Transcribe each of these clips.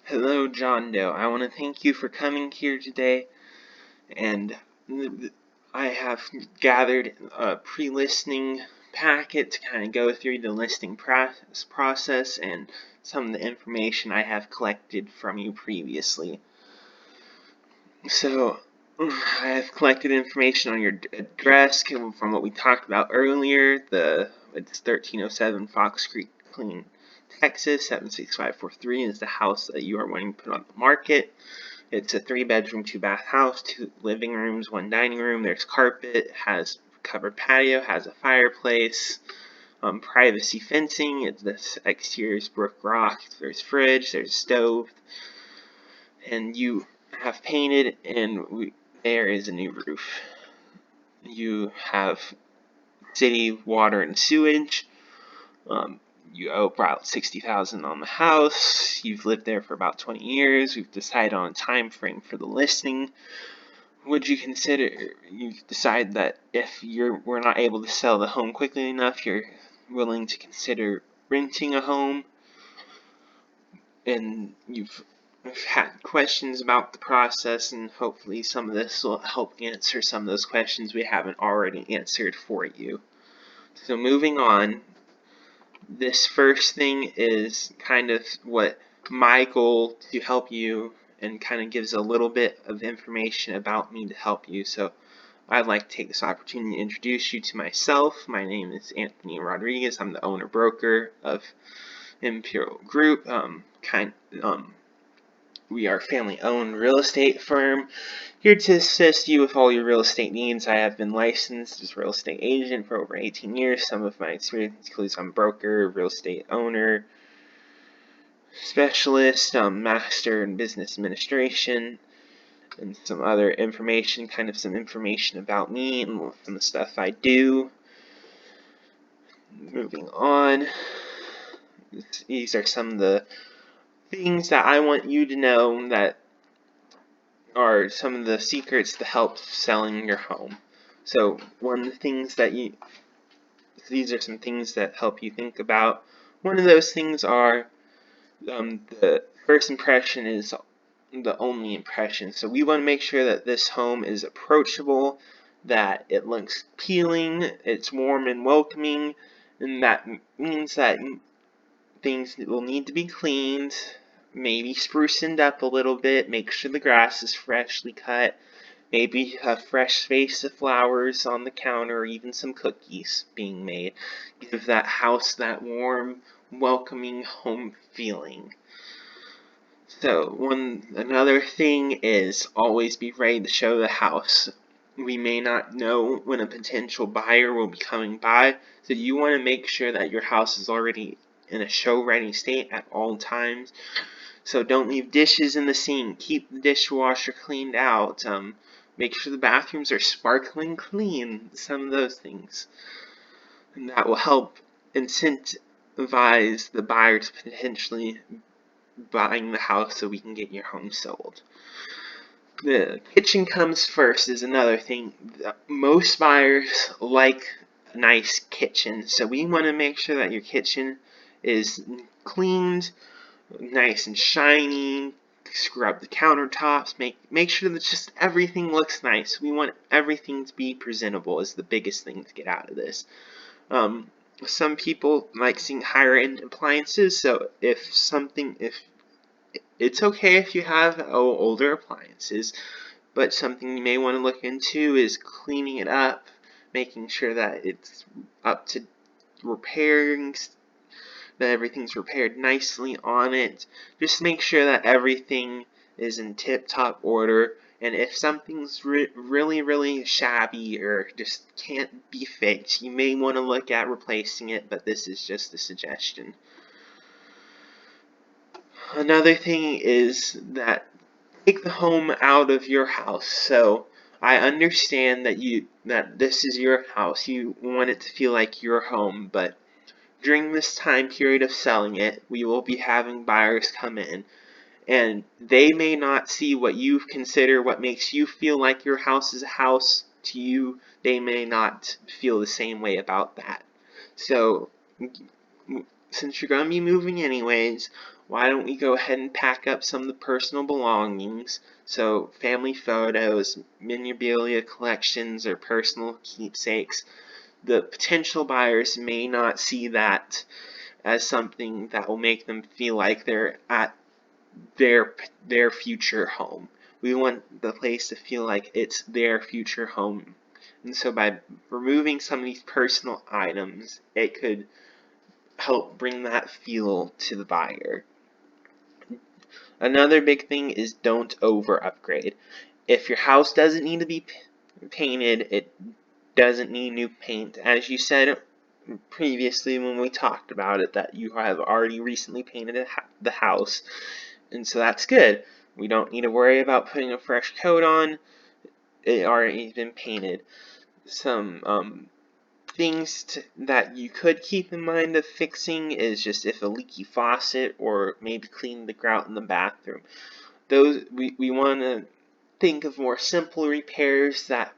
Hello, John Doe. I want to thank you for coming here today, and I have gathered a pre-listing packet to kind of go through the listing process and some of the information I have collected from you previously. So, I have collected information on your address from what we talked about earlier. It's 1307 Fox Creek, Clean, Texas 76543 is the house that you are wanting to put on the market. It's a 3-bedroom, 2-bath house, 2 living rooms, 1 dining room. There's carpet, has covered patio, has a fireplace, privacy fencing. This exterior is brick rock. There's fridge, there's stove, and you have painted, and there is a new roof. You have city water and sewage. You owe about $60,000 on the house. You've lived there for about 20 years. We've decided on a time frame for the listing. Would you decide that if we're not able to sell the home quickly enough, you're willing to consider renting a home? And you've had questions about the process, and hopefully some of this will help answer some of those questions we haven't already answered for you. So moving on, this first thing is kind of what my goal to help you, and kind of gives a little bit of information about me to help you. So I'd like to take this opportunity to introduce you to myself. My name is Anthony Rodriguez. I'm the owner-broker of Imperial Group. We are a family-owned real estate firm here to assist you with all your real estate needs. I have been licensed as a real estate agent for over 18 years. Some of my experience includes I'm a broker, real estate owner, specialist, master in business administration, and some other information, kind of some information about me and some of the stuff I do. Moving on, these are some of the things that I want you to know that are some of the secrets to help selling your home. So one of the things these are some things that help you think about. One of those things are the first impression is the only impression. So we want to make sure that this home is approachable, that it looks appealing, it's warm and welcoming, and that means that things will need to be cleaned, maybe sprucened up a little bit, make sure the grass is freshly cut, maybe a fresh vase of flowers on the counter, or even some cookies being made. Give that house that warm, welcoming home feeling. So, another thing is always be ready to show the house. We may not know when a potential buyer will be coming by, so you want to make sure that your house is already in a show-ready state at all times. So don't leave dishes in the sink. Keep the dishwasher cleaned out. Make sure the bathrooms are sparkling clean. Some of those things. And that will help incentivize the buyer to potentially buying the house so we can get your home sold. The kitchen comes first is another thing. Most buyers like a nice kitchen, so we want to make sure that your kitchen is cleaned, nice and shiny. Scrub the countertops, make sure that just everything looks nice. We want everything to be presentable is the biggest thing to get out of this. Some people like seeing higher end appliances, so if it's okay if you have older appliances, but something you may want to look into is cleaning it up, making sure that it's up to repairing, that everything's repaired nicely on it. Just make sure that everything is in tip-top order, and if something's really shabby or just can't be fixed, you may want to look at replacing it, but this is just a suggestion. Another thing is that take the home out of your house. So I understand that this is your house. You want it to feel like your home, but during this time period of selling it, we will be having buyers come in, and they may not see what you consider what makes you feel like your house is a house to you. They may not feel the same way about that. So since you're going to be moving anyways, why don't we go ahead and pack up some of the personal belongings? So family photos, memorabilia collections, or personal keepsakes. The potential buyers may not see that as something that will make them feel like they're at their future home. We want the place to feel like it's their future home. And so by removing some of these personal items, it could help bring that feel to the buyer. Another big thing is don't over upgrade. If your house doesn't need to be painted, it doesn't need new paint. As you said previously when we talked about it, that you have already recently painted the house, and so that's good. We don't need to worry about putting a fresh coat on. It already been painted. Some things that you could keep in mind of fixing is just if a leaky faucet, or maybe clean the grout in the bathroom. Those we want to think of more simple repairs that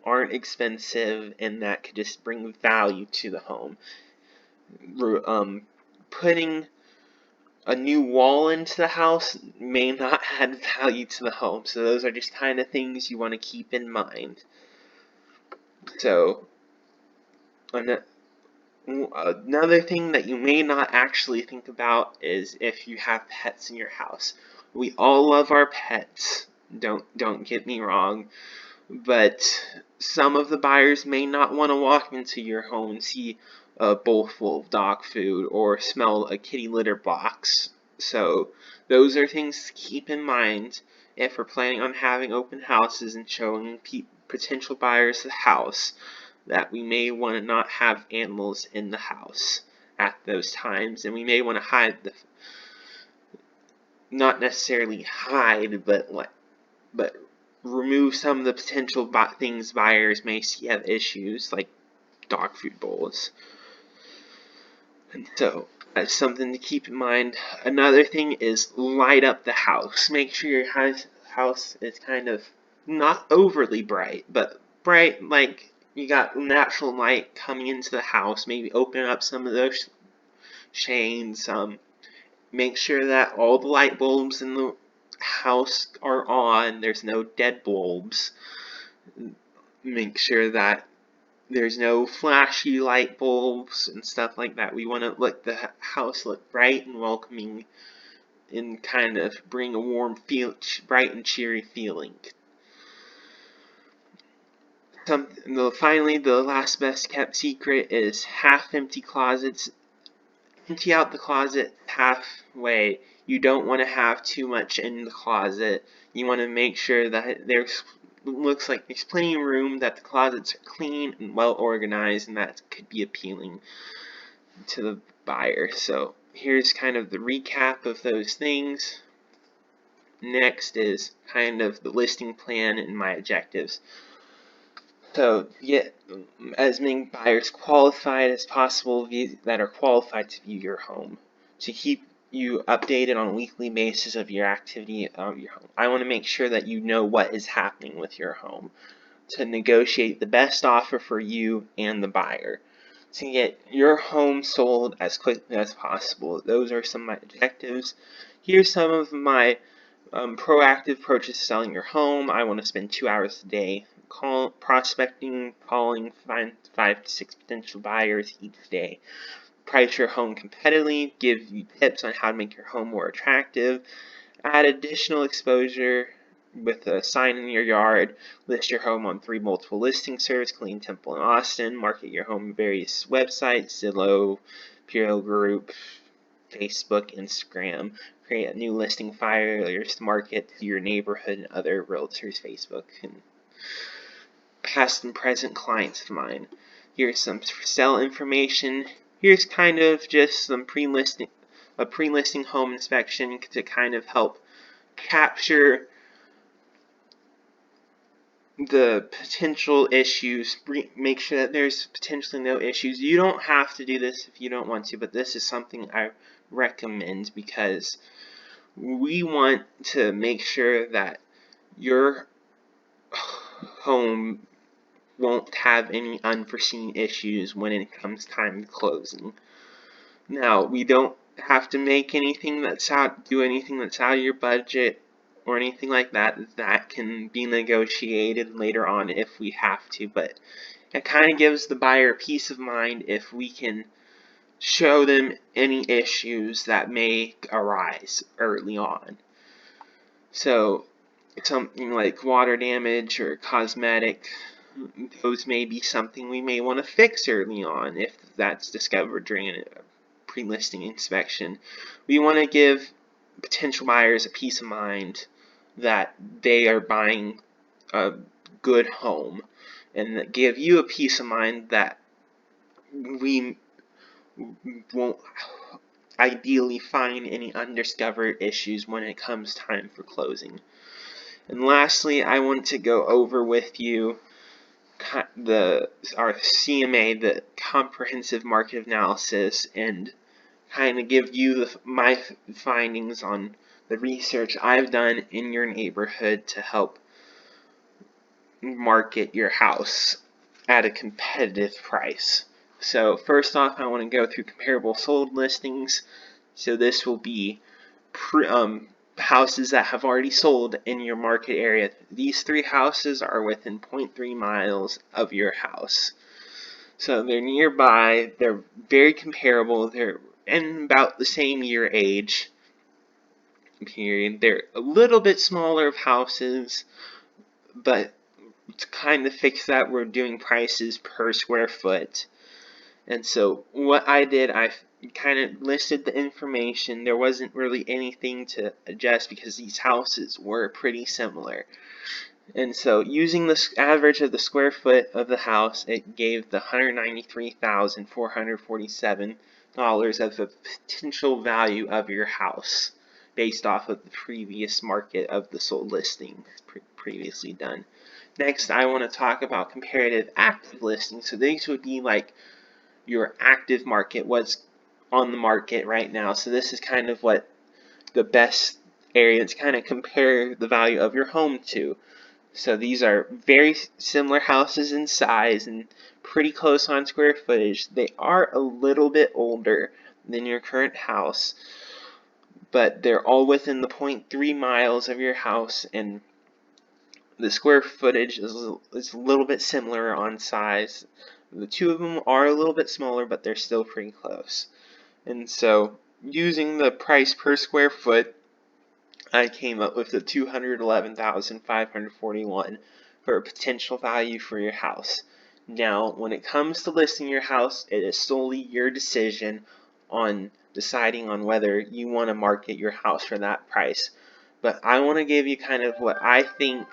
aren't expensive and that could just bring value to the home. Putting a new wall into the house may not add value to the home, so those are just kind of things you want to keep in mind. So another thing that you may not actually think about is if you have pets in your house. We all love our pets, don't get me wrong, but some of the buyers may not want to walk into your home and see a bowl full of dog food or smell a kitty litter box. So those are things to keep in mind if we're planning on having open houses and showing potential buyers the house, that we may want to not have animals in the house at those times, and we may want to hide not necessarily hide, but remove some of the potential things buyers may see have issues, like dog food bowls. And so that's something to keep in mind. Another thing is light up the house. Make sure your house is kind of not overly bright, but bright like you got natural light coming into the house. Maybe open up some of those shades. Make sure that all the light bulbs in the house are on. There's no dead bulbs. Make sure that there's no flashy light bulbs and stuff like that. We want to let the house look bright and welcoming and kind of bring a warm, bright and cheery feeling. Finally, the last best kept secret is half-empty closets. Empty out the closet halfway. You don't want to have too much in the closet. You want to make sure that looks like there's plenty of room, that the closets are clean and well organized, and that could be appealing to the buyer. So here's kind of the recap of those things. Next is kind of the listing plan and my objectives. So get as many buyers qualified as possible that are qualified to view your home, to keep you updated on a weekly basis of your activity of your home. I want to make sure that you know what is happening with your home, to negotiate the best offer for you and the buyer, to get your home sold as quickly as possible. Those are some of my objectives. Here's some of my proactive approaches to selling your home. I want to spend 2 hours a day prospecting, calling, find 5 to 6 potential buyers each day. Price your home competitively, give you tips on how to make your home more attractive, add additional exposure with a sign in your yard, list your home on 3 multiple listing services, Killeen, Temple, and Austin, market your home on various websites, Zillow, Puro Group, Facebook, Instagram, create a new listing flyers to market to your neighborhood and other realtors' Facebook and past and present clients of mine. Here's some sell information. Here's kind of just some a pre-listing home inspection to kind of help capture the potential issues, make sure that there's potentially no issues. You don't have to do this if you don't want to, but this is something I recommend because we want to make sure that your home won't have any unforeseen issues when it comes time to closing. Now, we don't have to make anything that's do anything that's out of your budget or anything like that. That can be negotiated later on if we have to, but it kind of gives the buyer peace of mind if we can show them any issues that may arise early on. So, something like water damage or cosmetic, those may be something we may want to fix early on if that's discovered during a pre-listing inspection. We want to give potential buyers a peace of mind that they are buying a good home, and give you a peace of mind that we won't ideally find any undiscovered issues when it comes time for closing. And lastly, I want to go over with you our CMA, the Comprehensive Market Analysis, and kind of give you my findings on the research I've done in your neighborhood to help market your house at a competitive price. So first off, I want to go through comparable sold listings. So this will be houses that have already sold in your market area. These 3 houses are within 0.3 miles of your house. So they're nearby, they're very comparable, they're in about the same year age period. They're a little bit smaller of houses, but to kind of fix that, we're doing prices per square foot. And so what I did, I kind of listed the information. There wasn't really anything to adjust because these houses were pretty similar. And so using the average of the square foot of the house, it gave the $193,447 of the potential value of your house based off of the previous market of the sold listing previously done. Next, I want to talk about comparative active listings. So these would be like your active market, what's on the market right now. So this is kind of what the best area to kind of compare the value of your home to. So these are very similar houses in size and pretty close on square footage. They are a little bit older than your current house, but they're all within the 0.3 miles of your house, and the square footage is a little bit similar on size. The 2 of them are a little bit smaller, but they're still pretty close. And so, using the price per square foot, I came up with the $211,541 for a potential value for your house. Now, when it comes to listing your house, it is solely your decision on deciding on whether you want to market your house for that price. But I want to give you kind of what I think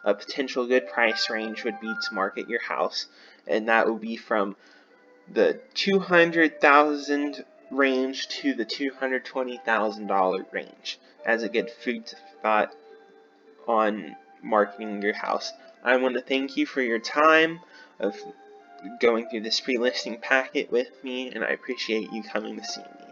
a potential good price range would be to market your house, and that would be from the $200,000 range to the $220,000 range as a good food thought on marketing your house. I want to thank you for your time of going through this pre-listing packet with me, and I appreciate you coming to see me.